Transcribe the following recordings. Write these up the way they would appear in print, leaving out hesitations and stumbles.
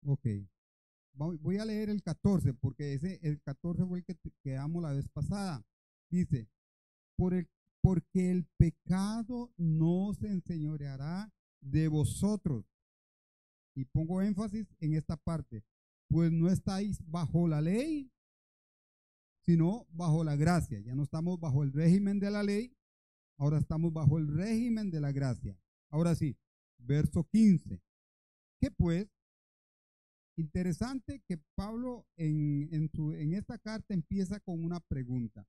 Ok. Voy a leer el 14 porque el 14 fue el que quedamos la vez pasada. Dice, por el, porque el pecado no se enseñoreará de vosotros. Y pongo énfasis en esta parte, pues no estáis bajo la ley, sino bajo la gracia. Ya no estamos bajo el régimen de la ley, ahora estamos bajo el régimen de la gracia. Ahora sí, verso 15. ¿Qué pues? Interesante que Pablo en esta carta empieza con una pregunta.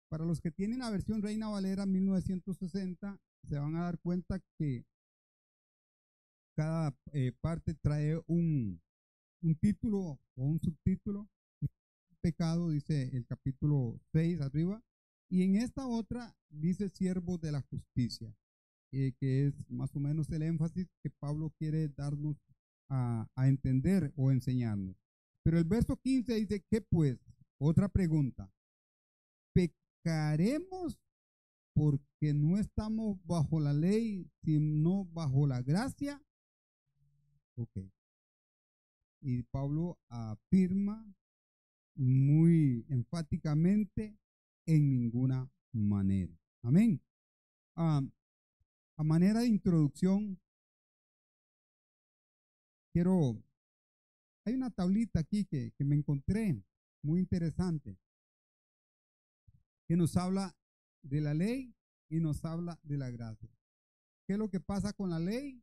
Para los que tienen la versión Reina Valera 1960, se van a dar cuenta que cada parte trae un título o un subtítulo. Pecado, dice el capítulo 6 arriba, y en esta otra dice siervos de la justicia, que es más o menos el énfasis que Pablo quiere darnos a entender o enseñarnos. Pero el verso 15 dice, ¿qué pues? Otra pregunta. ¿Pecaremos porque no estamos bajo la ley, sino bajo la gracia? Ok. Y Pablo afirma muy enfáticamente, en ninguna manera. Amén. Ah, a manera de introducción, quiero, hay una tablita aquí que me encontré muy interesante, que nos habla de la ley y nos habla de la gracia. ¿Qué es lo que pasa con la ley?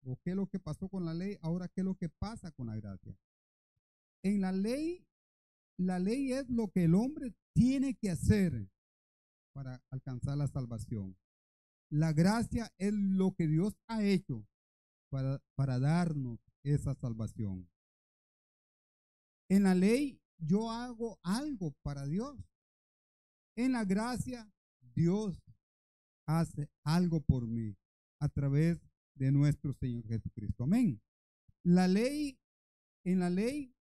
¿O qué es lo que pasó con la ley? Ahora, ¿qué es lo que pasa con la gracia? En la ley es lo que el hombre tiene que hacer para alcanzar la salvación. La gracia es lo que Dios ha hecho para darnos esa salvación. En la ley yo hago algo para Dios. En la gracia Dios hace algo por mí a través de nuestro Señor Jesucristo. Amén. La ley, en la ley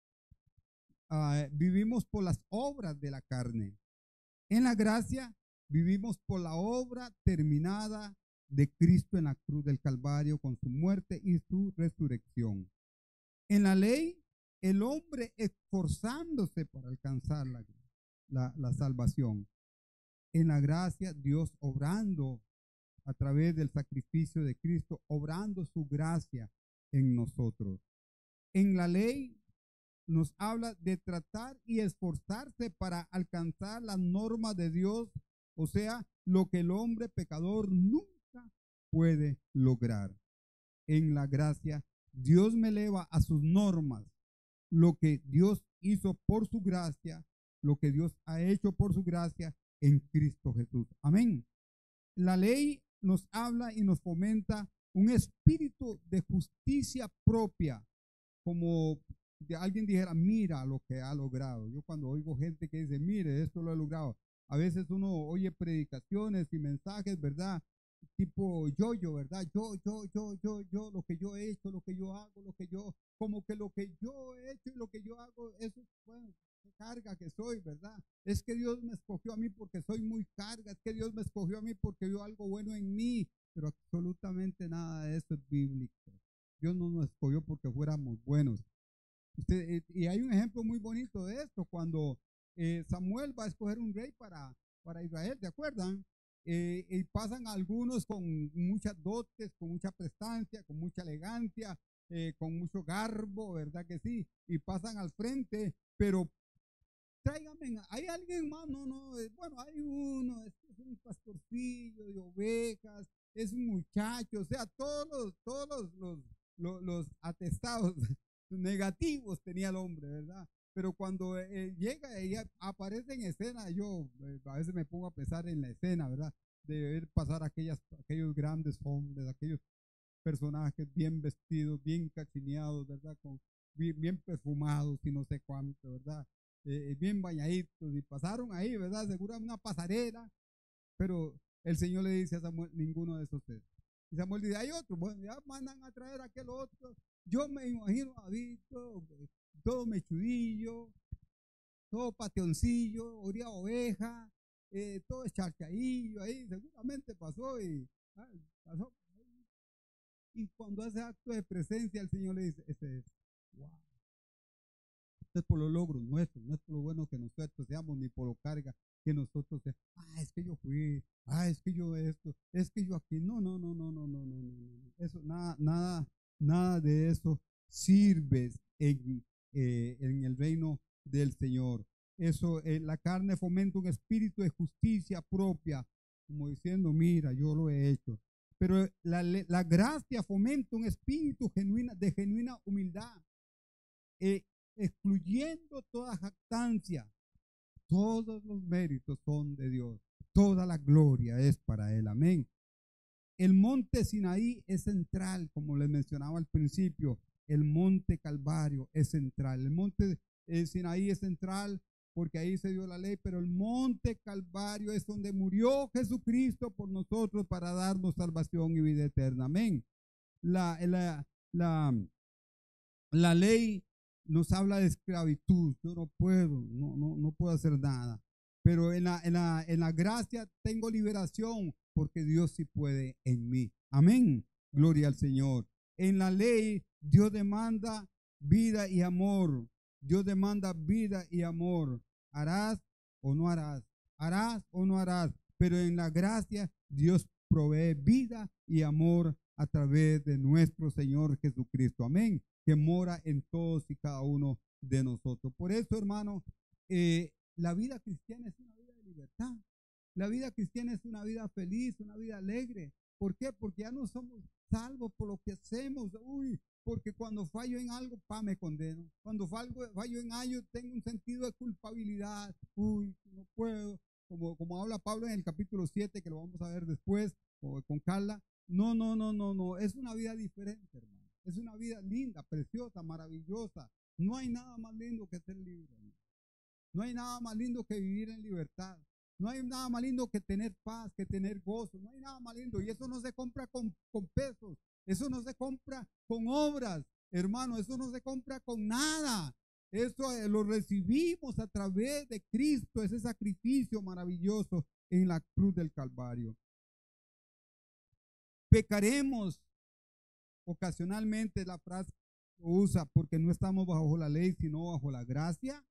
vivimos por las obras de la carne. En la gracia vivimos por la obra terminada de Cristo en la cruz del Calvario con su muerte y su resurrección. En la ley, el hombre esforzándose para alcanzar la salvación. En la gracia, Dios obrando a través del sacrificio de Cristo, obrando su gracia en nosotros. En la ley nos habla de tratar y esforzarse para alcanzar las normas de Dios, o sea, lo que el hombre pecador nunca puede lograr. En la gracia, Dios me eleva a sus normas, lo que Dios hizo por su gracia, lo que Dios ha hecho por su gracia en Cristo Jesús. Amén. La ley nos habla y nos fomenta un espíritu de justicia propia, como de alguien dijera, mira lo que ha logrado. Yo cuando oigo gente que dice, mire, esto lo he logrado, a veces uno oye predicaciones y mensajes, ¿verdad? Tipo yo, ¿verdad? Yo, lo que yo he hecho, lo que yo hago, como que lo que yo he hecho y lo que yo hago, eso es, bueno, qué carga que soy, ¿verdad? Es que Dios me escogió a mí porque soy muy carga, es que Dios me escogió a mí porque vio algo bueno en mí, pero absolutamente nada de eso es bíblico. Dios no nos escogió porque fuéramos buenos. Y hay un ejemplo muy bonito de esto, cuando Samuel va a escoger un rey para Israel, ¿te acuerdan? Y pasan algunos con muchas dotes, con mucha prestancia, con mucha elegancia, con mucho garbo, ¿verdad que sí? Y pasan al frente, pero tráigame, ¿hay alguien más? No, no, bueno, hay uno, es un pastorcillo de ovejas, es un muchacho, o sea, todos los atestados negativos tenía el hombre, ¿verdad? Pero cuando llega y aparece en escena, yo a veces me pongo a pensar en la escena, ¿verdad? De ver pasar aquellos grandes hombres, aquellos personajes bien vestidos, bien cachineados, ¿verdad? Bien perfumados y no sé cuánto, ¿verdad? Bien bañaditos y pasaron ahí, ¿verdad? Seguro una pasarela, pero el Señor le dice a Samuel, ninguno de esos es. Y Samuel dice, hay otro, bueno, ya mandan a traer a aquel otro. Yo me imagino a David todo mechudillo, todo pateoncillo, oría oveja, todo charchaillo ahí, seguramente pasó y pasó. Y cuando hace acto de presencia, el Señor le dice, ese es. es por los logros nuestros, no es por lo bueno que nosotros seamos, ni por lo carga que nosotros seamos. Es que yo fui, es que yo esto, es que yo aquí. No, no, no, no, no, no, no, no, no. Eso, nada de eso sirve en el reino del Señor. Eso, la carne fomenta un espíritu de justicia propia, como diciendo, mira, yo lo he hecho. Pero la gracia fomenta un espíritu de genuina humildad, excluyendo toda jactancia. Todos los méritos son de Dios, toda la gloria es para Él. Amén. El monte Sinaí es central, como les mencionaba al principio. El monte Calvario es central. El monte Sinaí es central porque ahí se dio la ley, pero el monte Calvario es donde murió Jesucristo por nosotros para darnos salvación y vida eterna. Amén. La ley nos habla de esclavitud. Yo no puedo hacer nada. Pero en la gracia tengo liberación porque Dios sí puede en mí. Amén. Gloria al Señor. En la ley Dios demanda vida y amor. Dios demanda vida y amor. ¿Harás o no harás? ¿Harás o no harás? Pero en la gracia Dios provee vida y amor a través de nuestro Señor Jesucristo. Amén. Que mora en todos y cada uno de nosotros. Por eso, hermano, la vida cristiana es una vida de libertad. La vida cristiana es una vida feliz, una vida alegre. ¿Por qué? Porque ya no somos salvos por lo que hacemos. Porque cuando fallo en algo, me condeno. Cuando fallo en algo, tengo un sentido de culpabilidad. No puedo. Como habla Pablo en el capítulo 7, que lo vamos a ver después, con Carla. No. Es una vida diferente, hermano. Es una vida linda, preciosa, maravillosa. No hay nada más lindo que ser libre, hermano. No hay nada más lindo que vivir en libertad. No hay nada más lindo que tener paz, que tener gozo. No hay nada más lindo. Y eso no se compra con pesos. Eso no se compra con obras, hermano. Eso no se compra con nada. Eso lo recibimos a través de Cristo, ese sacrificio maravilloso en la cruz del Calvario. Pecaremos ocasionalmente, la frase que usa, porque no estamos bajo la ley, sino bajo la gracia.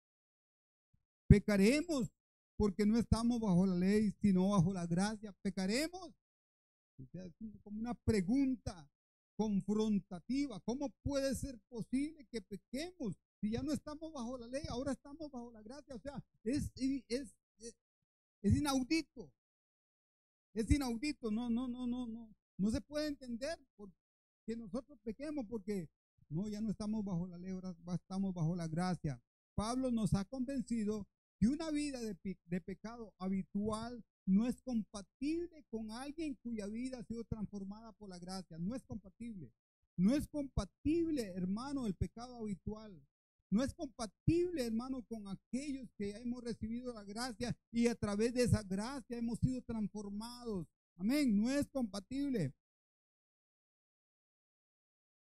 Pecaremos porque no estamos bajo la ley, sino bajo la gracia. Pecaremos. O sea, es como una pregunta confrontativa. ¿Cómo puede ser posible que pequemos si ya no estamos bajo la ley, ahora estamos bajo la gracia? O sea, es inaudito. Es inaudito. No se puede entender que nosotros pequemos porque ya no estamos bajo la ley, ahora estamos bajo la gracia. Pablo nos ha convencido que una vida de pecado habitual no es compatible con alguien cuya vida ha sido transformada por la gracia. No es compatible. No es compatible, hermano, el pecado habitual. No es compatible, hermano, con aquellos que hemos recibido la gracia y a través de esa gracia hemos sido transformados. Amén. No es compatible.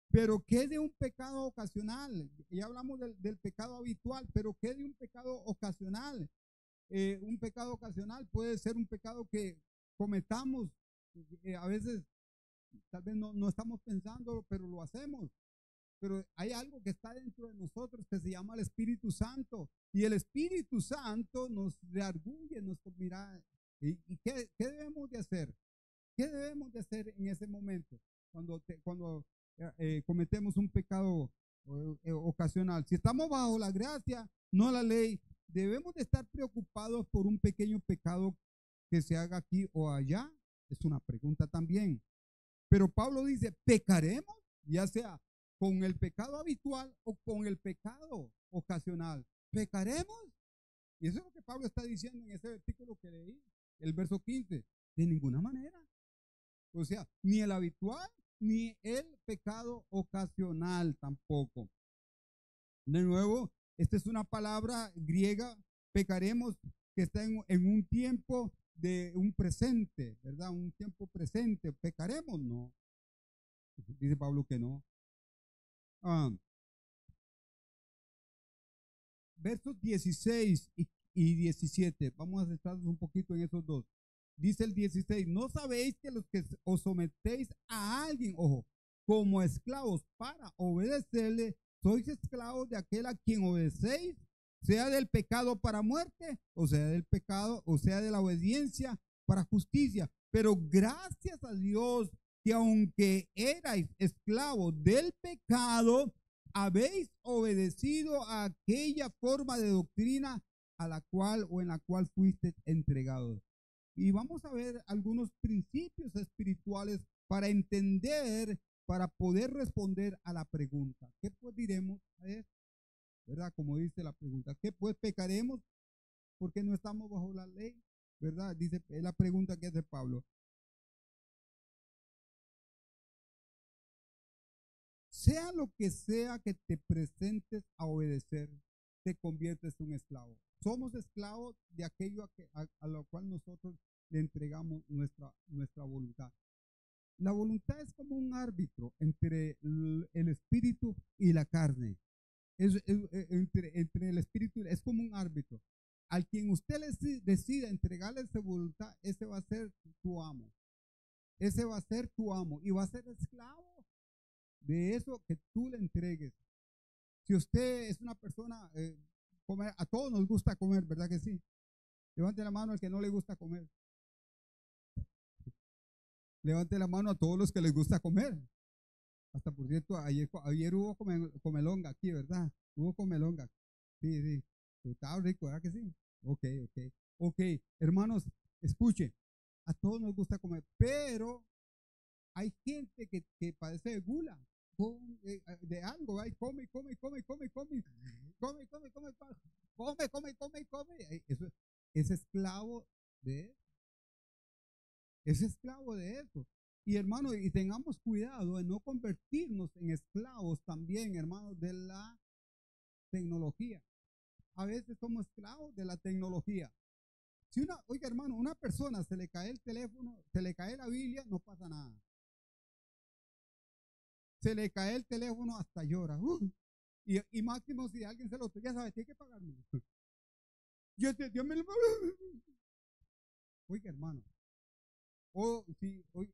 Pero ¿qué de un pecado ocasional? Ya hablamos del pecado habitual, pero ¿qué de un pecado ocasional? Un pecado ocasional puede ser un pecado que cometamos, a veces tal vez no estamos pensando, pero lo hacemos. Pero hay algo que está dentro de nosotros que se llama el Espíritu Santo. Y el Espíritu Santo nos reargulle, nos mira. ¿Y qué debemos de hacer? ¿Qué debemos de hacer en ese momento? Cuando cometemos un pecado ocasional. Si estamos bajo la gracia, no la ley, debemos de estar preocupados por un pequeño pecado que se haga aquí o allá. Es una pregunta también. Pero Pablo dice, ¿pecaremos? Ya sea con el pecado habitual o con el pecado ocasional. ¿Pecaremos? Y eso es lo que Pablo está diciendo en ese versículo que leí, el verso 15. De ninguna manera. O sea, ni el habitual ni el pecado ocasional tampoco. De nuevo, esta es una palabra griega, pecaremos, que está en un tiempo de un presente, ¿verdad? Un tiempo presente. ¿Pecaremos? No. Dice Pablo que no. Versos 16 y 17. Vamos a centrarnos un poquito en esos dos. Dice el 16, ¿no sabéis que los que os sometéis a alguien, ojo, como esclavos para obedecerle, sois esclavos de aquel a quien obedecéis, sea del pecado para muerte, o sea del pecado, o sea de la obediencia para justicia. Pero gracias a Dios que aunque erais esclavos del pecado, habéis obedecido a aquella forma de doctrina a la cual o en la cual fuiste entregados. Y vamos a ver algunos principios espirituales para entender, para poder responder a la pregunta. ¿Qué pues diremos a esto? ¿Verdad? Como dice la pregunta. ¿Qué pues pecaremos? Porque no estamos bajo la ley, ¿verdad? Dice, es la pregunta que hace Pablo. Sea lo que sea que te presentes a obedecer, te conviertes en un esclavo. Somos esclavos de aquello a lo cual nosotros le entregamos nuestra voluntad. La voluntad es como un árbitro entre el espíritu y la carne. Entre el espíritu, es como un árbitro. Al quien usted decida entregarle su voluntad, ese va a ser tu amo. Ese va a ser tu amo y va a ser esclavo de eso que tú le entregues. Si usted es una persona, comer, a todos nos gusta comer, ¿verdad que sí? Levante la mano al que no le gusta comer. Levante la mano a todos los que les gusta comer. Hasta por cierto, ayer hubo comelonga aquí, ¿verdad? Hubo comelonga. Sí, sí. Estaba rico, ¿verdad que sí? Ok. Hermanos, escuchen. A todos nos gusta comer, pero hay gente que padece de gula, de algo, ¿va? Y come. Eso, es esclavo de eso. Es esclavo de eso. Y hermanos, y tengamos cuidado de no convertirnos en esclavos también, hermanos, de la tecnología. A veces somos esclavos de la tecnología. Si oiga hermano, una persona se le cae el teléfono, se le cae la Biblia, no pasa nada. Se le cae el teléfono, hasta llora. Y máximo si alguien se lo ya sabe, tiene que pagarme. Dios me lo... Oiga hermano.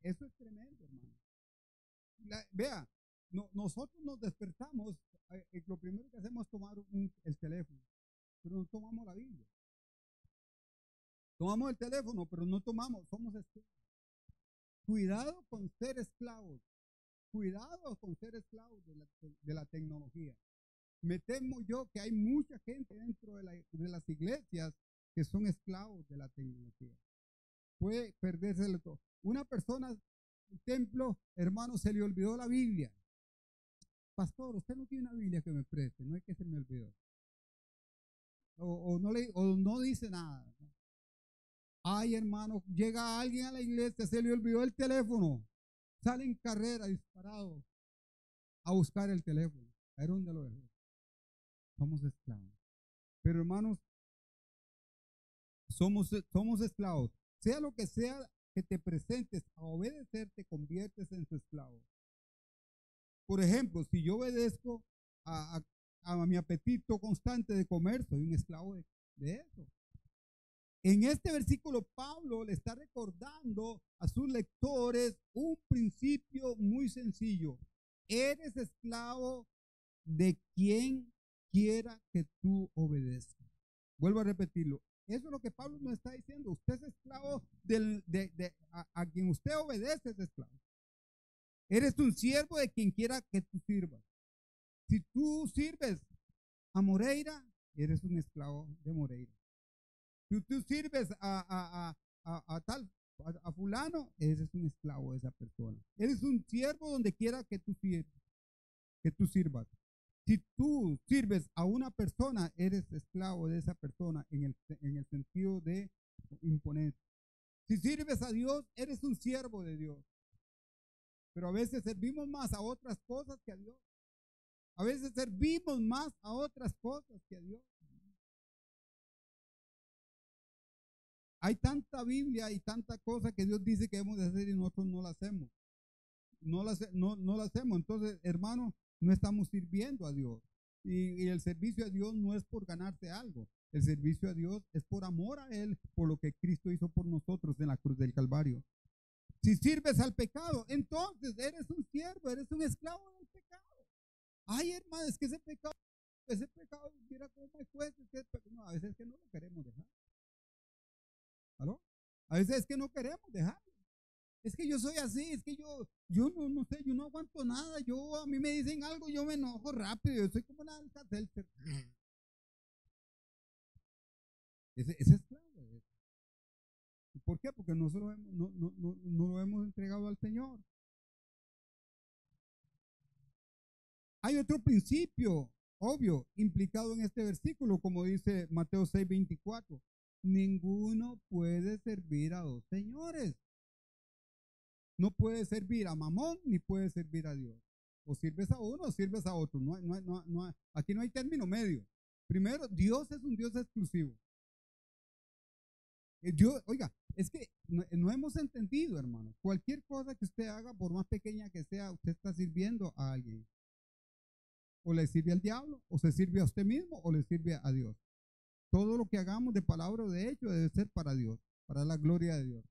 Eso es tremendo, hermano. Vea, nosotros nos despertamos, lo primero que hacemos es tomar el teléfono, pero no tomamos la Biblia. Tomamos el teléfono, pero no tomamos, somos esclavos. Cuidado con ser esclavos. Cuidado con ser esclavos de la tecnología. Me temo yo que hay mucha gente dentro de las iglesias que son esclavos de la tecnología. Puede perdérselo todo. Una persona en el templo, hermano, se le olvidó la Biblia. Pastor, usted no tiene una Biblia que me preste, no es que se me olvidó. O no dice nada. Ay, hermano, llega alguien a la iglesia, se le olvidó el teléfono. Sale en carrera, disparado, a buscar el teléfono. A ver dónde lo dejó. Somos esclavos. Pero hermanos, somos esclavos. Sea lo que sea que te presentes a obedecer, te conviertes en su esclavo. Por ejemplo, si yo obedezco a mi apetito constante de comer, soy un esclavo de eso. En este versículo, Pablo le está recordando a sus lectores un principio muy sencillo. Eres esclavo de quien quiera que tú obedezcas. Vuelvo a repetirlo. Eso es lo que Pablo nos está diciendo. Usted es esclavo a quien usted obedece, es esclavo. Eres un siervo de quien quiera que tú sirvas. Si tú sirves a Moreira, eres un esclavo de Moreira. Si tú sirves a fulano, eres un esclavo de esa persona. Eres un siervo donde quiera que tú sirvas. Si tú sirves a una persona, eres esclavo de esa persona en el sentido de imponer. Si sirves a Dios, eres un siervo de Dios. Pero a veces servimos más a otras cosas que a Dios. A veces servimos más a otras cosas que a Dios. Hay tanta Biblia y tanta cosa que Dios dice que debemos de hacer y nosotros no la hacemos. No la hacemos. Entonces, hermano, no estamos sirviendo a Dios. Y el servicio a Dios no es por ganarse algo. El servicio a Dios es por amor a Él, por lo que Cristo hizo por nosotros en la cruz del Calvario. Si sirves al pecado, entonces eres un siervo, eres un esclavo del pecado. Ay, hermano, es que ese pecado, mira cómo me cuesta. No, a veces es que no lo queremos dejar. ¿Aló? A veces es que no queremos dejarlo. Es que yo soy así, es que yo no sé, yo no aguanto nada. A mí me dicen algo, yo me enojo rápido. Yo soy como la Alka-Seltzer. Ese es clave. ¿Por qué? Porque no lo hemos entregado al Señor. Hay otro principio, obvio, implicado en este versículo, como dice Mateo 6:24. Ninguno puede servir a dos señores. No puede servir a Mamón ni puede servir a Dios. O sirves a uno o sirves a otro. Aquí no hay término medio. Primero, Dios es un Dios exclusivo. Dios, oiga, es que no hemos entendido, hermano. Cualquier cosa que usted haga, por más pequeña que sea, usted está sirviendo a alguien. O le sirve al diablo, o se sirve a usted mismo, o le sirve a Dios. Todo lo que hagamos de palabra o de hecho debe ser para Dios, para la gloria de Dios.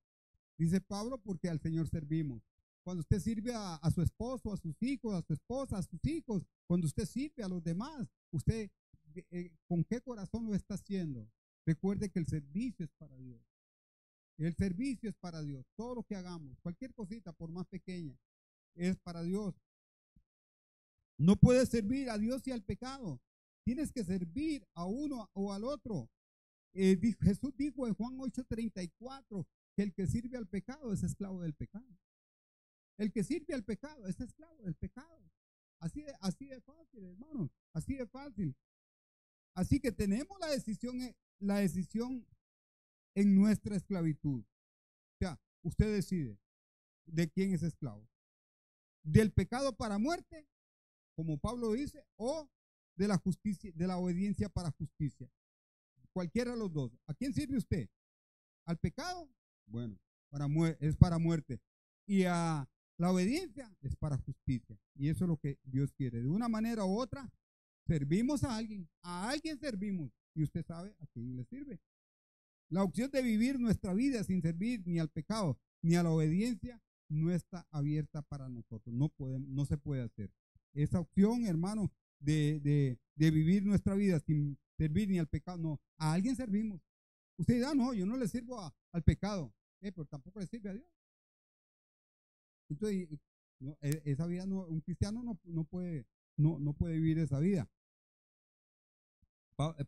Dice Pablo, porque al Señor servimos. Cuando usted sirve a su esposo, a sus hijos, a su esposa, a sus hijos, cuando usted sirve a los demás, usted, ¿con qué corazón lo está haciendo? Recuerde que el servicio es para Dios. El servicio es para Dios. Todo lo que hagamos, cualquier cosita, por más pequeña, es para Dios. No puedes servir a Dios y al pecado. Tienes que servir a uno o al otro. Jesús dijo en Juan 8:34 que el que sirve al pecado es esclavo del pecado. El que sirve al pecado es esclavo del pecado. Así de fácil, hermanos. Así de fácil. Así que tenemos la decisión en nuestra esclavitud. O sea, usted decide de quién es esclavo. Del pecado para muerte, como Pablo dice, o de la justicia, de la obediencia para justicia. Cualquiera de los dos. ¿A quién sirve usted? ¿Al pecado? Bueno, es para muerte. Y a la obediencia es para justicia. Y eso es lo que Dios quiere. De una manera u otra, servimos a alguien servimos. Y usted sabe a quién le sirve. La opción de vivir nuestra vida sin servir ni al pecado ni a la obediencia no está abierta para nosotros. No se puede hacer. Esa opción, hermano, de vivir nuestra vida sin servir ni al pecado, no. A alguien servimos. Usted dirá, no, yo no le sirvo al pecado, pero tampoco le sirve a Dios. Entonces, esa vida un cristiano no puede vivir esa vida.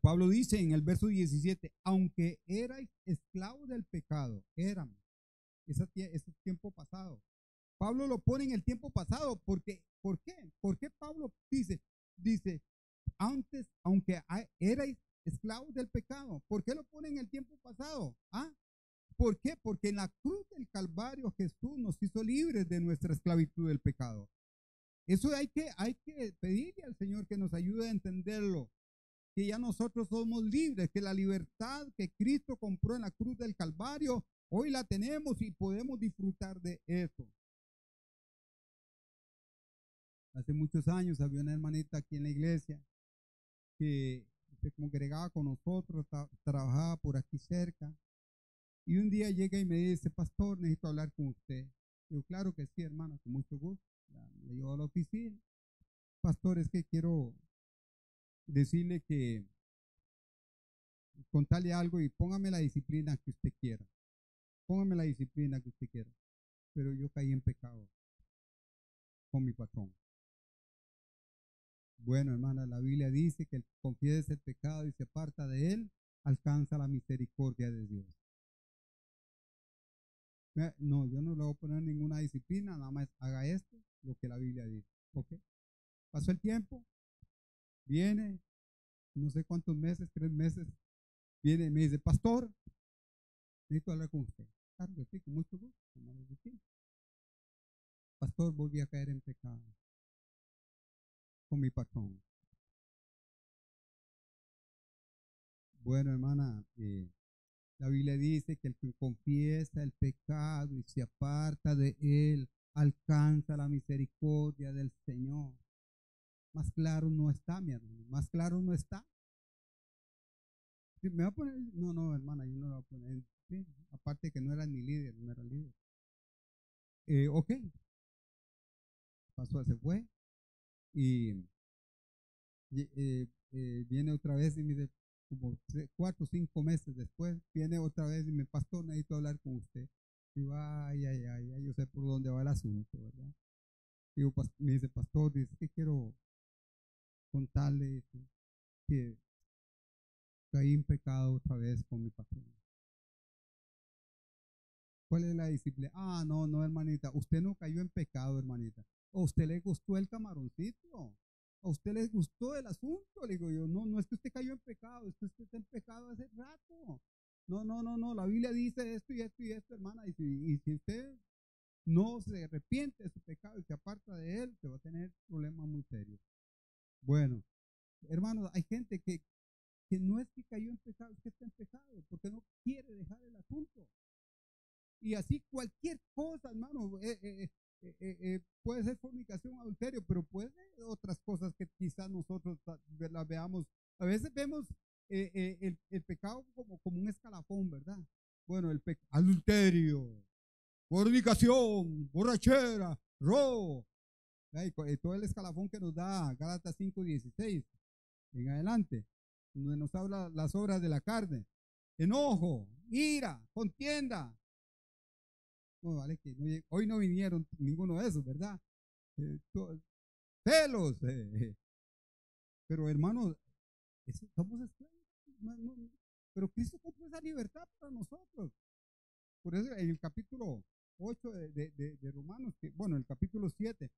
Pablo dice en el verso 17, aunque erais esclavos del pecado, éramos. Ese es tiempo pasado. Pablo lo pone en el tiempo pasado porque, ¿por qué? ¿Por qué Pablo dice, antes, aunque erais esclavos del pecado? ¿Por qué lo pone en el tiempo pasado? ¿Por qué? Porque en la cruz del Calvario Jesús nos hizo libres de nuestra esclavitud del pecado. Eso hay que pedirle al Señor que nos ayude a entenderlo, que ya nosotros somos libres, que la libertad que Cristo compró en la cruz del Calvario, hoy la tenemos y podemos disfrutar de eso. Hace muchos años había una hermanita aquí en la iglesia que se congregaba con nosotros, trabajaba por aquí cerca. Y un día llega y me dice, pastor, necesito hablar con usted. Digo, claro que sí, hermano, con mucho gusto. Le llevo a la oficina. Pastor, es que quiero decirle que contarle algo y póngame la disciplina que usted quiera. Póngame la disciplina que usted quiera. Pero yo caí en pecado con mi patrón. Bueno, hermana, la Biblia dice que el que confiesa el pecado y se aparta de él, alcanza la misericordia de Dios. No, yo no le voy a poner ninguna disciplina, nada más haga esto, lo que la Biblia dice. ¿Ok? Pasó el tiempo, viene, no sé cuántos meses, 3 meses, viene y me dice, pastor, necesito hablar con usted. Claro que sí, con mucho gusto. Pastor, volví a caer en pecado con mi patrón. Bueno, hermana, la Biblia dice que el que confiesa el pecado y se aparta de él, alcanza la misericordia del Señor. Más claro no está, mi hermano, más claro no está. ¿Me va a poner? No, hermana, yo no lo voy a poner. Sí, aparte que no era ni líder, no era líder. Ok, pasó, se fue. Y viene otra vez y me dice, como 4 o 5 meses después, viene otra vez y me, pastor, necesito hablar con usted. Digo, ay, ay, ay, ay, yo sé por dónde va el asunto, ¿verdad? Digo, me dice, pastor, dice que quiero contarle que caí en pecado otra vez con mi patrón. ¿Cuál es la disciplina? Ah, no, no, hermanita, usted no cayó en pecado, hermanita. ¿A usted le gustó el camaroncito? ¿A usted le gustó el asunto? Le digo yo, no, no es que usted cayó en pecado, es que usted está en pecado hace rato. No, no, no, no, la Biblia dice esto y esto y esto, hermana, y si usted no se arrepiente de su pecado y se aparta de él, se va a tener problemas muy serios. Bueno, hermanos, hay gente que no es que cayó en pecado, es que está en pecado, porque no quiere dejar el asunto. Y así cualquier cosa, hermano, puede ser fornicación, adulterio, pero puede ser otras cosas que quizás nosotros las veamos. A veces vemos el pecado como un escalafón, ¿verdad? Bueno, adulterio, fornicación, borrachera, robo, todo el escalafón que nos da Gálatas 5:16 en adelante, donde nos habla las obras de la carne: enojo, ira, contienda. No, vale, que hoy no vinieron ninguno de esos, ¿verdad? Eh, celos. Pero hermanos, somos esclavos. No, pero Cristo compró esa libertad para nosotros. Por eso en el capítulo 8 de Romanos, bueno, el capítulo 7,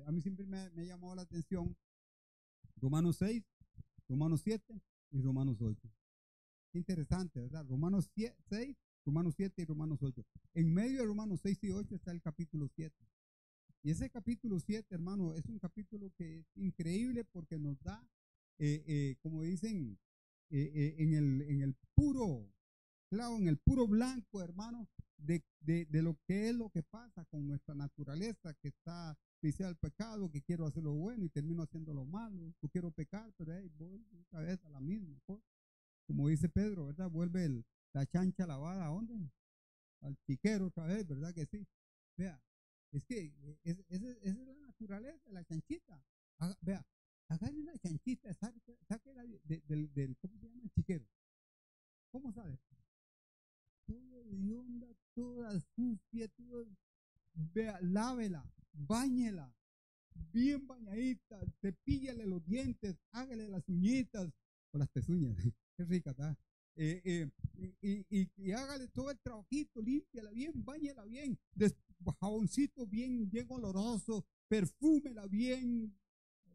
a mí siempre me ha llamado la atención Romanos 6, Romanos 7 y Romanos 8. Qué interesante, ¿verdad? Romanos 6, Romanos 7 y Romanos 8. En medio de Romanos 6 y 8 está el capítulo 7. Y ese capítulo 7, hermano, es un capítulo que es increíble porque nos da, como dicen, en el puro clavo, en el puro blanco, hermano, de lo que es lo que pasa con nuestra naturaleza, que está viciada al pecado, que quiero hacer lo bueno y termino haciendo lo malo. Yo quiero pecar, pero voy otra vez a la misma cosa. Como dice Pedro, ¿verdad? Vuelve la chancha lavada, ¿a dónde? Al chiquero otra vez, ¿verdad que sí? Vea, es que esa es la naturaleza de la chanchita. Vea, agarre una chanchita, sáquela del, ¿cómo se llama? El chiquero. ¿Cómo sabe? Toda hedionda, toda sucia, vea, lávela, báñela, bien bañadita, cepíllale los dientes, hágale las uñitas o las pezuñas, qué rica está. Y hágale todo el trabajito, límpiala bien, báñela bien, jaboncito bien, bien oloroso, perfúmela bien,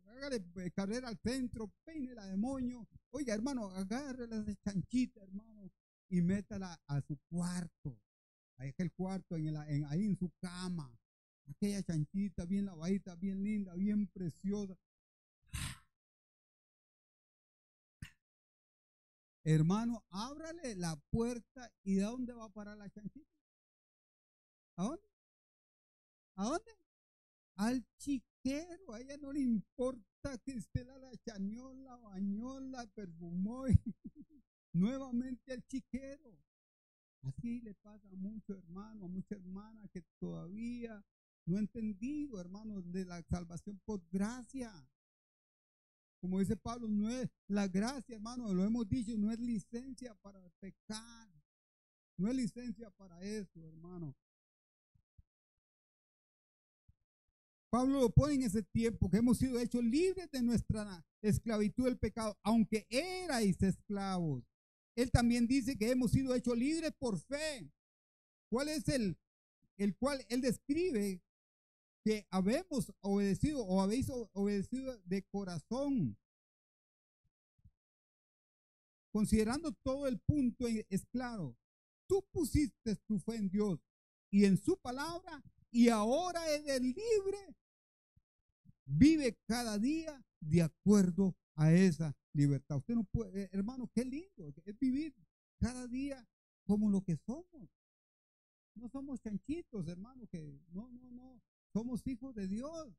hágale carrera al centro, peínela de moño. Oiga, hermano, agárrela de chanchita, hermano, y métala a su cuarto. Ahí es el cuarto, ahí en su cama. Aquella chanchita bien lavadita, bien linda, bien preciosa. Hermano, ábrale la puerta y ¿de dónde va a parar la chanchita? ¿A dónde? ¿A dónde? Al chiquero. A ella no le importa que usted la chañó, la bañó, la perfumó y nuevamente al chiquero. Así le pasa a muchos hermanos, a muchas hermanas que todavía no han entendido, hermanos, de la salvación por gracia. Como dice Pablo, no es la gracia, hermano, lo hemos dicho, no es licencia para pecar. No es licencia para eso, hermano. Pablo lo pone en ese tiempo que hemos sido hechos libres de nuestra esclavitud del pecado, aunque erais esclavos. Él también dice que hemos sido hechos libres por fe. ¿Cuál es el cual él describe que habemos obedecido o habéis obedecido de corazón? Considerando todo el punto es claro. Tú pusiste tu fe en Dios y en su palabra y ahora eres libre. Vive cada día de acuerdo a esa libertad. Usted no puede, hermano, qué lindo es vivir cada día como lo que somos. No somos chanchitos, hermano, que no. Somos hijos de Dios,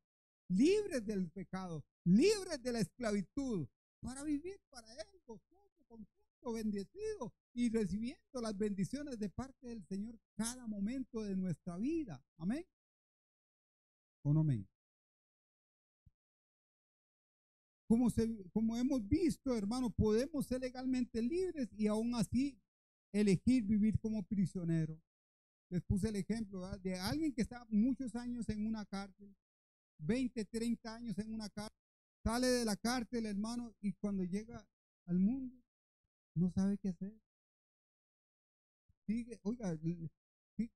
libres del pecado, libres de la esclavitud, para vivir para Él, gozoso, contento, bendecido y recibiendo las bendiciones de parte del Señor cada momento de nuestra vida. Amén. ¿O no amén? como hemos visto, hermano, podemos ser legalmente libres y aún así elegir vivir como prisionero. Les puse el ejemplo, ¿verdad?, de alguien que está muchos años en una cárcel, 20, 30 años en una cárcel, sale de la cárcel, hermano, y cuando llega al mundo, no sabe qué hacer. Sigue, oiga, sí,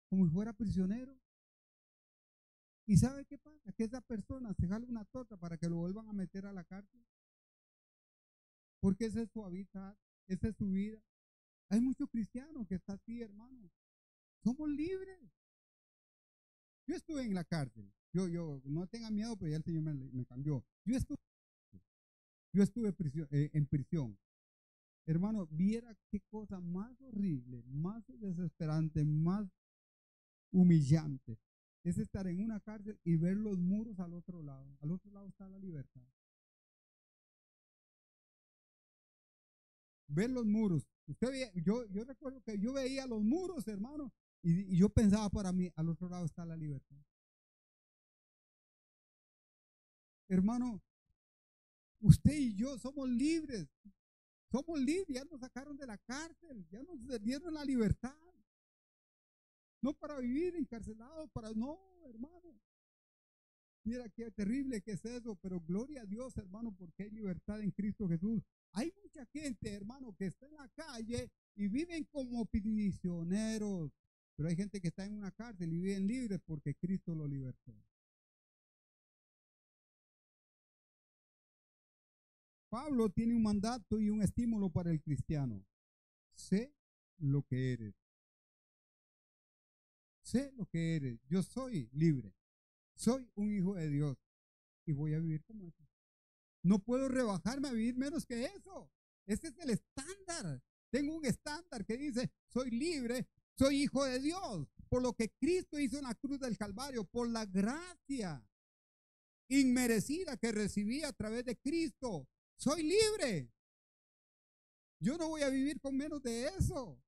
como si fuera prisionero. ¿Y sabe qué pasa? Que esa persona se jala una torta para que lo vuelvan a meter a la cárcel. Porque ese es su hábitat, esa es su vida. Hay muchos cristianos que están así, hermano. Somos libres. Yo estuve en la cárcel. Yo, no tenga miedo, pero ya el Señor me cambió. Yo estuve en prisión. Hermano, viera qué cosa más horrible, más desesperante, más humillante es estar en una cárcel y ver los muros al otro lado. Al otro lado está la libertad. Ver los muros. Usted veía, yo recuerdo que yo veía los muros, hermano, y yo pensaba para mí, al otro lado está la libertad. Hermano, usted y yo somos libres. Somos libres, ya nos sacaron de la cárcel, ya nos dieron la libertad. No para vivir encarcelados, no, hermano. Mira qué terrible que es eso, pero gloria a Dios, hermano, porque hay libertad en Cristo Jesús. Hay mucha gente, hermano, que está en la calle y viven como prisioneros, pero hay gente que está en una cárcel y viven libres porque Cristo lo libertó. Pablo tiene un mandato y un estímulo para el cristiano. Sé lo que eres. Sé lo que eres. Yo soy libre. Soy un hijo de Dios y voy a vivir como eso. No puedo rebajarme a vivir menos que eso. Ese es el estándar. Tengo un estándar que dice, soy libre, soy hijo de Dios, por lo que Cristo hizo en la cruz del Calvario, por la gracia inmerecida que recibí a través de Cristo. Soy libre. Yo no voy a vivir con menos de eso.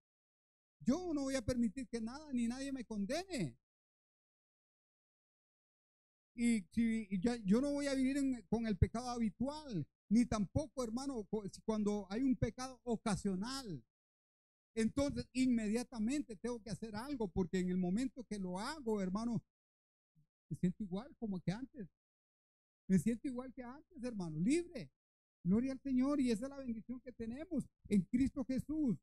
Yo no voy a permitir que nada ni nadie me condene. Y yo no voy a vivir con el pecado habitual, ni tampoco, hermano, cuando hay un pecado ocasional. Entonces, inmediatamente tengo que hacer algo, porque en el momento que lo hago, hermano, me siento igual como que antes. Me siento igual que antes, hermano, libre. Gloria al Señor, y esa es la bendición que tenemos en Cristo Jesús.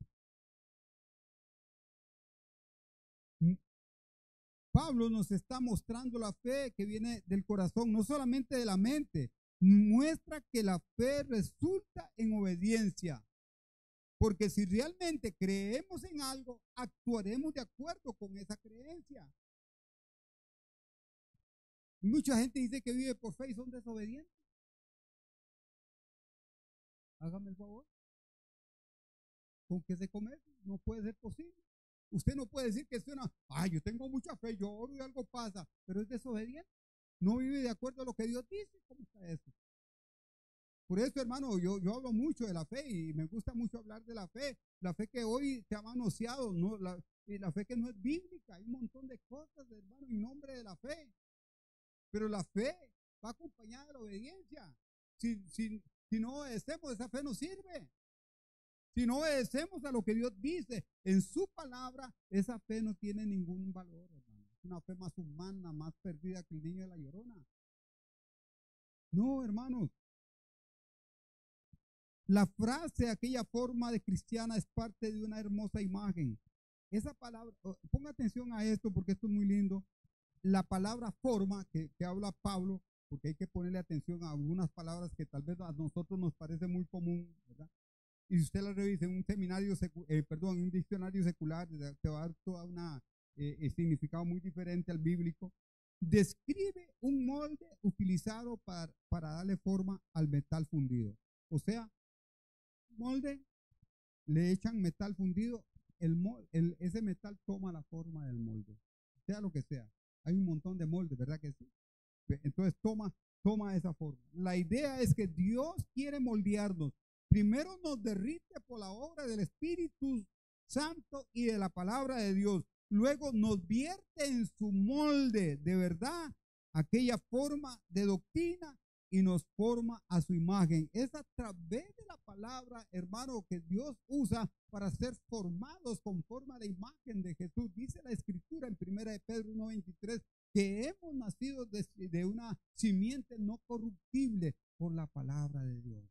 Pablo nos está mostrando la fe que viene del corazón, no solamente de la mente. Muestra que la fe resulta en obediencia. Porque si realmente creemos en algo, actuaremos de acuerdo con esa creencia. Mucha gente dice que vive por fe y son desobedientes. Hágame el favor. ¿Con qué se come eso? No puede ser posible. Usted no puede decir que suena, yo tengo mucha fe, yo oro y algo pasa, pero es desobediente. No vive de acuerdo a lo que Dios dice. ¿Cómo está eso? Por eso, hermano, yo hablo mucho de la fe y me gusta mucho hablar de la fe que hoy se ha manoseado, no, la fe que no es bíblica. Hay un montón de cosas, hermano, en nombre de la fe. Pero la fe va acompañada de la obediencia. Si no obedecemos, esa fe no sirve. Si no obedecemos a lo que Dios dice en su palabra, esa fe no tiene ningún valor, hermano. Es una fe más humana, más perdida que el niño de la Llorona. No, hermanos. La frase, aquella forma de cristiana, es parte de una hermosa imagen. Esa palabra, ponga atención a esto porque esto es muy lindo. La palabra forma que habla Pablo, porque hay que ponerle atención a algunas palabras que tal vez a nosotros nos parece muy común, ¿verdad? Y si usted la revisa en un seminario, en un diccionario secular, te va a dar toda una significado muy diferente al bíblico. Describe un molde utilizado para darle forma al metal fundido. O sea, molde, le echan metal fundido, ese metal toma la forma del molde, sea lo que sea. Hay un montón de moldes, ¿verdad que sí? Entonces toma esa forma. La idea es que Dios quiere moldearnos. Primero nos derrite por la obra del Espíritu Santo y de la palabra de Dios. Luego nos vierte en su molde de verdad, aquella forma de doctrina y nos forma a su imagen. Es a través de la palabra, hermano, que Dios usa para ser formados conforme a la imagen de Jesús. Dice la escritura en 1 de Pedro 1:23 que hemos nacido de una simiente no corruptible por la palabra de Dios.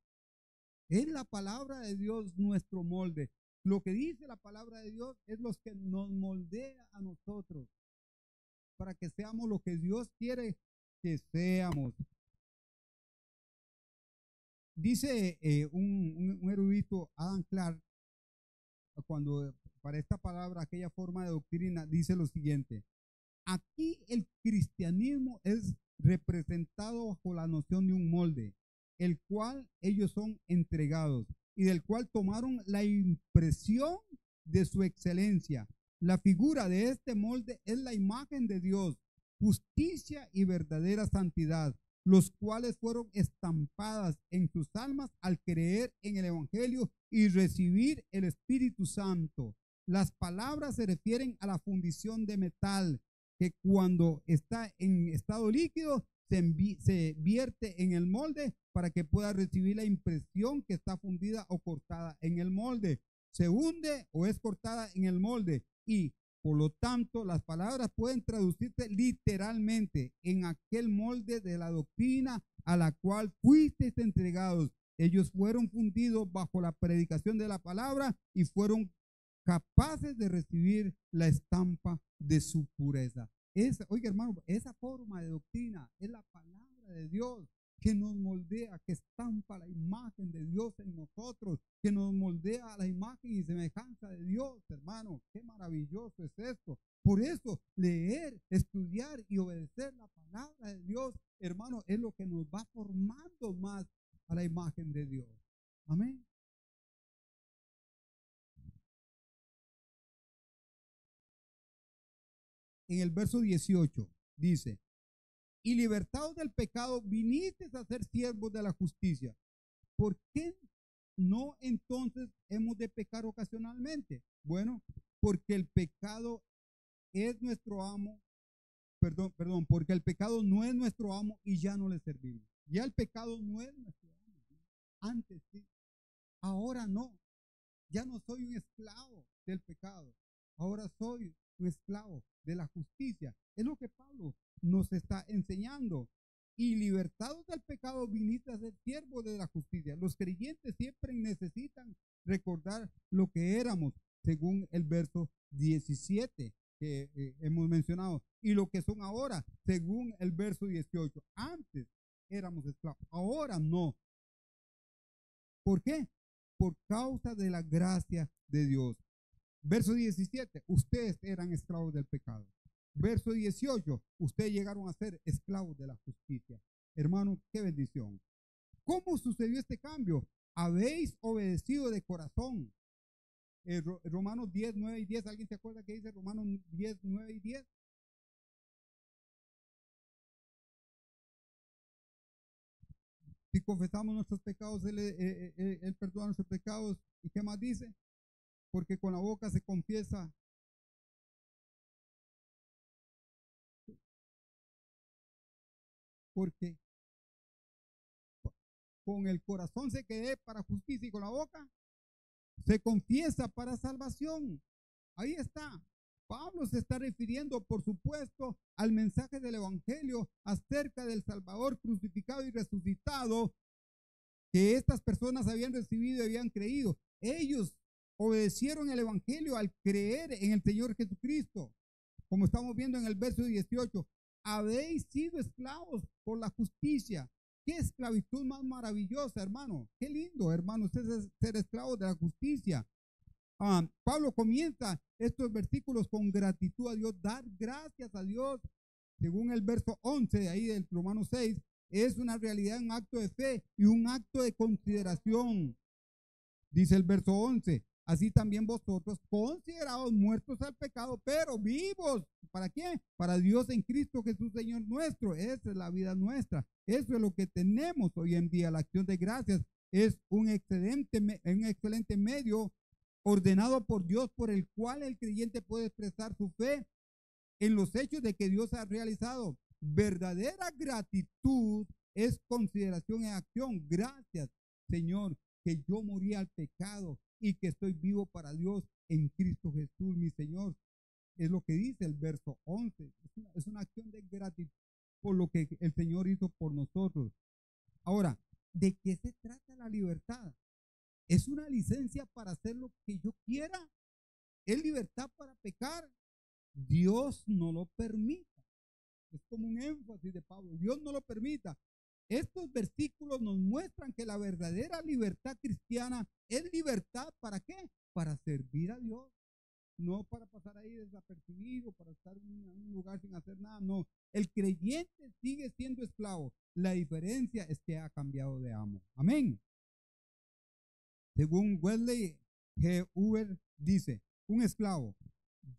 Es la palabra de Dios nuestro molde. Lo que dice la palabra de Dios es lo que nos moldea a nosotros para que seamos lo que Dios quiere que seamos. Dice un erudito, Adam Clark, cuando para esta palabra, aquella forma de doctrina, dice lo siguiente: aquí el cristianismo es representado bajo la noción de un molde, el cual ellos son entregados y del cual tomaron la impresión de su excelencia. La figura de este molde es la imagen de Dios, justicia y verdadera santidad, los cuales fueron estampadas en sus almas al creer en el Evangelio y recibir el Espíritu Santo. Las palabras se refieren a la fundición de metal, que cuando está en estado líquido se vierte en el molde para que pueda recibir la impresión que está fundida o cortada en el molde. Se hunde o es cortada en el molde y por lo tanto las palabras pueden traducirse literalmente en aquel molde de la doctrina a la cual fuisteis entregados. Ellos fueron fundidos bajo la predicación de la palabra y fueron capaces de recibir la estampa de su pureza. Oiga, hermano, esa forma de doctrina es la palabra de Dios que nos moldea, que estampa la imagen de Dios en nosotros, que nos moldea a la imagen y semejanza de Dios, hermano. Qué maravilloso es esto. Por eso, leer, estudiar y obedecer la palabra de Dios, hermano, es lo que nos va formando más a la imagen de Dios. Amén. En el verso 18 dice: y libertados del pecado, viniste a ser siervos de la justicia. ¿Por qué no entonces hemos de pecar ocasionalmente? Bueno, porque el pecado es nuestro amo, porque el pecado no es nuestro amo y ya no le servimos. Ya el pecado no es nuestro amo. Antes sí, ahora no. Ya no soy un esclavo del pecado, ahora soy un esclavo de la justicia. Es lo que Pablo nos está enseñando. Y libertados del pecado, viniste a ser siervos de la justicia. Los creyentes siempre necesitan recordar lo que éramos, según el verso 17 que hemos mencionado, y lo que son ahora, según el verso 18. Antes éramos esclavos, ahora no. ¿Por qué? Por causa de la gracia de Dios. Verso 17, ustedes eran esclavos del pecado. Verso 18, ustedes llegaron a ser esclavos de la justicia. Hermano, qué bendición. ¿Cómo sucedió este cambio? Habéis obedecido de corazón. Romanos 10, 9 y 10. ¿Alguien se acuerda que dice Romanos 10, 9 y 10? Si confesamos nuestros pecados, Él perdona nuestros pecados. ¿Y qué más dice? Porque con la boca se confiesa. Porque con el corazón se cree para justicia y con la boca se confiesa para salvación. Ahí está. Pablo se está refiriendo, por supuesto, al mensaje del Evangelio acerca del Salvador crucificado y resucitado que estas personas habían recibido y habían creído. Ellos obedecieron el Evangelio al creer en el Señor Jesucristo. Como estamos viendo en el verso 18, habéis sido esclavos por la justicia. Qué esclavitud más maravillosa, hermano. Qué lindo, hermano, ustedes ser esclavos de la justicia. Pablo comienza estos versículos con gratitud a Dios, dar gracias a Dios. Según el verso 11 de ahí del Romanos 6, es una realidad, un acto de fe y un acto de consideración. Dice el verso 11, así también vosotros, considerados muertos al pecado, pero vivos. ¿Para qué? Para Dios en Cristo Jesús, Señor nuestro. Esa es la vida nuestra. Eso es lo que tenemos hoy en día. La acción de gracias es un excelente medio ordenado por Dios, por el cual el creyente puede expresar su fe en los hechos de que Dios ha realizado. Verdadera gratitud es consideración en acción. Gracias, Señor, que yo morí al pecado y que estoy vivo para Dios en Cristo Jesús, mi Señor. Es lo que dice el verso 11. Es una acción de gratitud por lo que el Señor hizo por nosotros. Ahora, ¿de qué se trata la libertad? ¿Es una licencia para hacer lo que yo quiera? ¿Es libertad para pecar? Dios no lo permita. Es como un énfasis de Pablo. Dios no lo permita. Estos versículos nos muestran que la verdadera libertad cristiana es libertad ¿para qué? Para servir a Dios. No para pasar ahí desapercibido, para estar en un lugar sin hacer nada. No, el creyente sigue siendo esclavo. La diferencia es que ha cambiado de amo. Amén. Según Wesley G. Uber dice, un esclavo: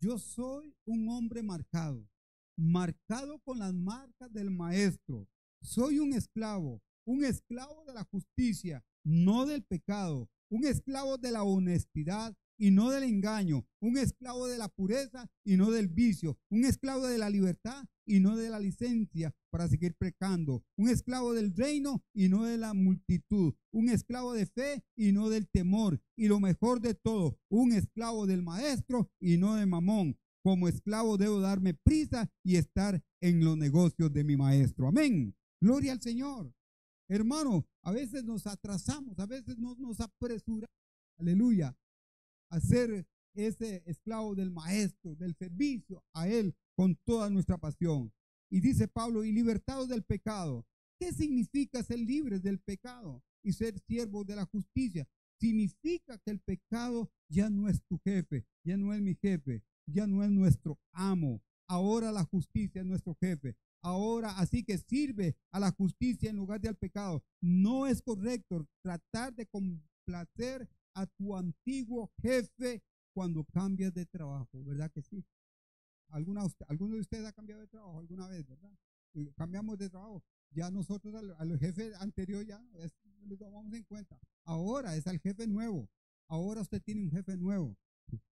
yo soy un hombre marcado con las marcas del maestro. Soy un esclavo de la justicia, no del pecado, un esclavo de la honestidad y no del engaño, un esclavo de la pureza y no del vicio, un esclavo de la libertad y no de la licencia para seguir pecando, un esclavo del reino y no de la multitud, un esclavo de fe y no del temor, y lo mejor de todo, un esclavo del maestro y no de Mamón. Como esclavo debo darme prisa y estar en los negocios de mi maestro. Amén. Gloria al Señor. Hermano, a veces nos atrasamos, a veces no nos apresuramos. Aleluya. A ser ese esclavo del maestro, del servicio a Él con toda nuestra pasión. Y dice Pablo, y libertados del pecado. ¿Qué significa ser libres del pecado y ser siervos de la justicia? Significa que el pecado ya no es tu jefe, ya no es mi jefe, ya no es nuestro amo. Ahora la justicia es nuestro jefe. Ahora, así que sirve a la justicia en lugar de al pecado. No es correcto tratar de complacer a tu antiguo jefe cuando cambias de trabajo, ¿verdad que sí? ¿Alguno de ustedes ha cambiado de trabajo alguna vez, verdad? Cambiamos de trabajo. Ya nosotros al jefe anterior ya lo tomamos en cuenta. Ahora es al jefe nuevo. Ahora usted tiene un jefe nuevo.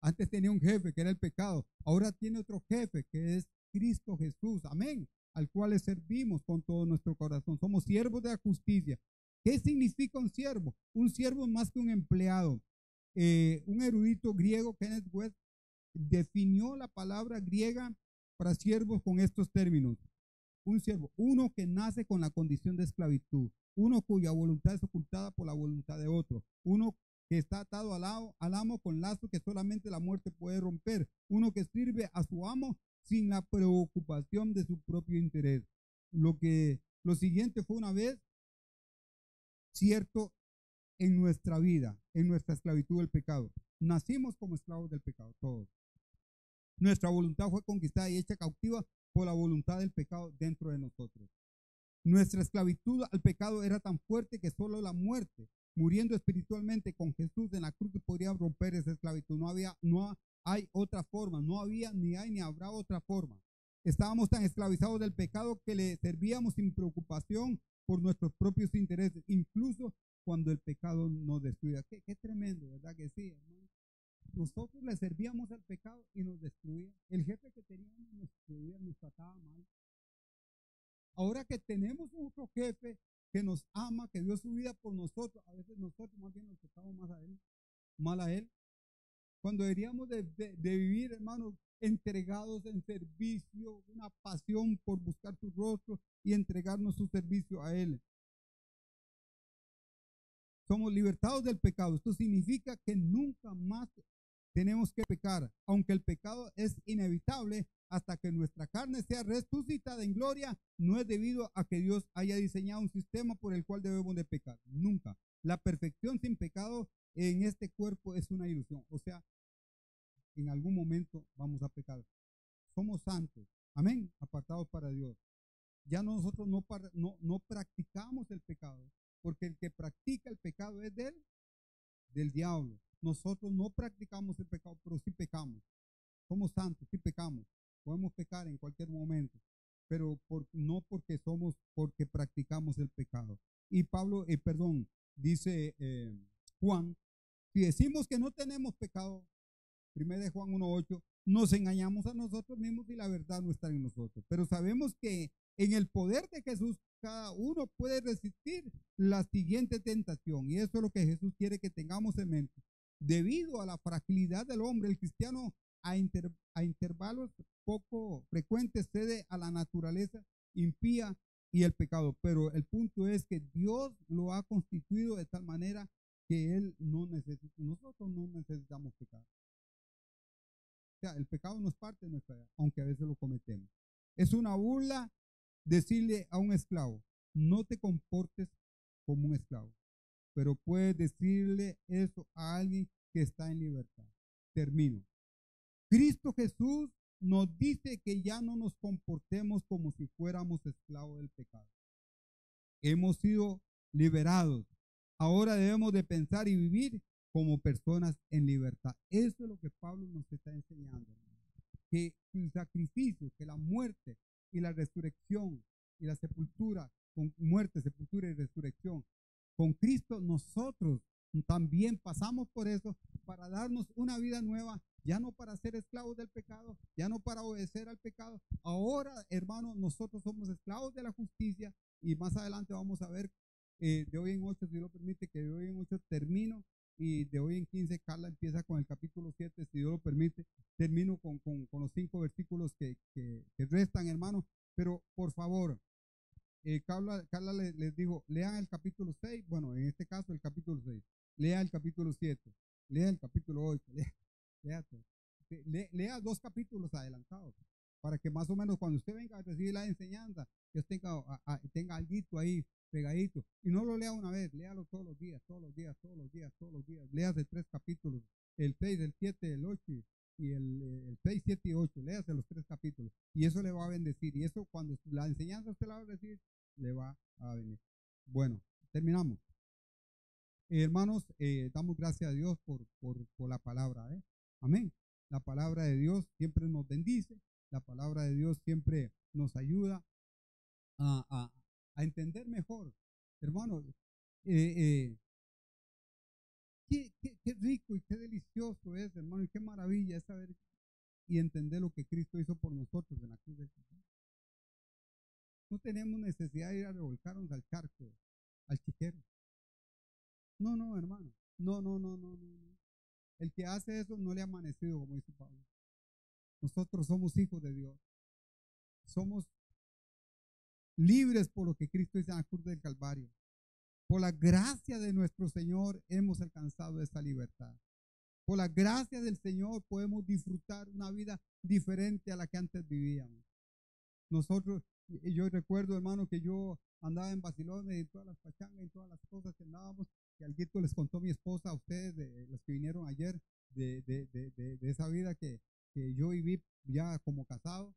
Antes tenía un jefe que era el pecado. Ahora tiene otro jefe que es Cristo Jesús. Amén. Al cual le servimos con todo nuestro corazón. Somos siervos de la justicia. ¿Qué significa un siervo? Un siervo es más que un empleado. Un erudito griego, Kenneth West, definió la palabra griega para siervos con estos términos. Un siervo, uno que nace con la condición de esclavitud, uno cuya voluntad es ocultada por la voluntad de otro, uno que está atado al amo con lazo que solamente la muerte puede romper, uno que sirve a su amo sin la preocupación de su propio interés. Lo siguiente fue una vez cierto en nuestra vida, en nuestra esclavitud del pecado. Nacimos como esclavos del pecado, todos. Nuestra voluntad fue conquistada y hecha cautiva por la voluntad del pecado dentro de nosotros. Nuestra esclavitud al pecado era tan fuerte que solo la muerte, muriendo espiritualmente con Jesús en la cruz, podría romper esa esclavitud. No hay otra forma, no había, ni hay, ni habrá otra forma. Estábamos tan esclavizados del pecado que le servíamos sin preocupación por nuestros propios intereses, incluso cuando el pecado nos destruía. Qué tremendo, ¿verdad que sí, hermano? Nosotros le servíamos al pecado y nos destruía. El jefe que teníamos nos destruía, nos trataba mal. Ahora que tenemos otro jefe que nos ama, que dio su vida por nosotros, a veces nosotros más bien nos tratamos mal a él. Cuando deberíamos de vivir, hermanos, entregados en servicio, una pasión por buscar su rostro y entregarnos su servicio a Él. Somos libertados del pecado. Esto significa que nunca más tenemos que pecar, aunque el pecado es inevitable hasta que nuestra carne sea resucitada en gloria. No es debido a que Dios haya diseñado un sistema por el cual debemos de pecar. Nunca. La perfección sin pecado en este cuerpo es una ilusión. O sea, en algún momento vamos a pecar. Somos santos. Amén. Apartados para Dios. Ya nosotros no practicamos el pecado, porque el que practica el pecado es del diablo. Nosotros no practicamos el pecado, pero sí pecamos. Somos santos, sí pecamos. Podemos pecar en cualquier momento, pero no porque practicamos el pecado. Y dice Juan, si decimos que no tenemos pecado, 1 Juan 1:8, nos engañamos a nosotros mismos y la verdad no está en nosotros. Pero sabemos que en el poder de Jesús cada uno puede resistir la siguiente tentación. Y eso es lo que Jesús quiere que tengamos en mente. Debido a la fragilidad del hombre, el cristiano a intervalos poco frecuentes cede a la naturaleza impía y el pecado. Pero el punto es que Dios lo ha constituido de tal manera que Él no necesita, nosotros no necesitamos pecar. O sea, el pecado no es parte de nuestra vida, aunque a veces lo cometemos. Es una burla decirle a un esclavo, no te comportes como un esclavo. Pero puedes decirle eso a alguien que está en libertad. Termino. Cristo Jesús nos dice que ya no nos comportemos como si fuéramos esclavos del pecado. Hemos sido liberados. Ahora debemos de pensar y vivir como personas en libertad. Eso es lo que Pablo nos está enseñando. Que el sacrificio, que la muerte y la resurrección y la sepultura, con muerte, sepultura y resurrección, con Cristo nosotros también pasamos por eso para darnos una vida nueva, ya no para ser esclavos del pecado, ya no para obedecer al pecado. Ahora, hermanos, nosotros somos esclavos de la justicia y más adelante vamos a ver de hoy en 8, si Dios lo permite, que de hoy en 8 termino y de hoy en 15 Carla empieza con el capítulo 7, si Dios lo permite, termino con los 5 versículos que restan, hermanos, pero por favor, Carla les dijo, lean el capítulo 6, bueno, en este caso el capítulo 6, lea el capítulo 7, lea el capítulo 8, lea 2 capítulos adelantados, para que más o menos cuando usted venga a recibir la enseñanza, que tenga algo ahí pegadito, y no lo lea una vez, léalo todos los días, léase 3 capítulos, el 6, el 7, el 8, y el 6, 7 y 8, léase los 3 capítulos, y eso le va a bendecir, y eso cuando la enseñanza usted la va a recibir, le va a venir. Bueno, terminamos. Hermanos, damos gracias a Dios por la palabra, amén. La palabra de Dios siempre nos bendice, la palabra de Dios siempre nos ayuda a entender mejor, hermanos. Qué rico y qué delicioso es, hermano, y qué maravilla es saber y entender lo que Cristo hizo por nosotros en la cruz del Calvario. No tenemos necesidad de ir a revolcarnos al charco, al chiquero. No, hermano. No. El que hace eso no le ha amanecido, como dice Pablo. Nosotros somos hijos de Dios. Somos libres por lo que Cristo hizo en la cruz del Calvario. Por la gracia de nuestro Señor hemos alcanzado esta libertad. Por la gracia del Señor podemos disfrutar una vida diferente a la que antes vivíamos. Nosotros, yo recuerdo, hermano, que yo andaba en Basilón y en todas las pachangas y todas las cosas que andábamos, que alguito les contó mi esposa a ustedes, de los que vinieron ayer, de esa vida que yo viví ya como casado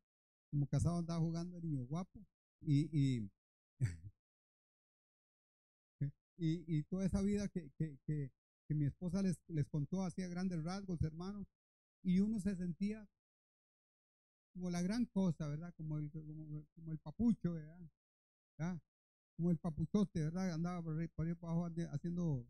andaba jugando el niño guapo y toda esa vida que mi esposa les contó hacía grandes rasgos, hermano, y uno se sentía como la gran cosa, ¿verdad? Como el papucho, ¿verdad? ¿Ah? Como el papuchote, ¿verdad? Andaba por ahí para abajo haciendo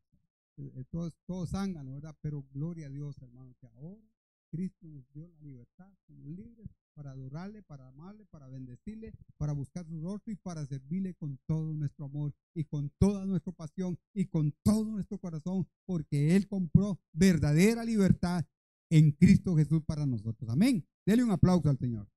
todo zángano, ¿verdad? Pero gloria a Dios, hermano, que ahora Cristo nos dio la libertad, somos libres para adorarle, para amarle, para bendecirle, para buscar su rostro y para servirle con todo nuestro amor y con toda nuestra pasión y con todo nuestro corazón, porque Él compró verdadera libertad en Cristo Jesús para nosotros. Amén. Dele un aplauso al Señor.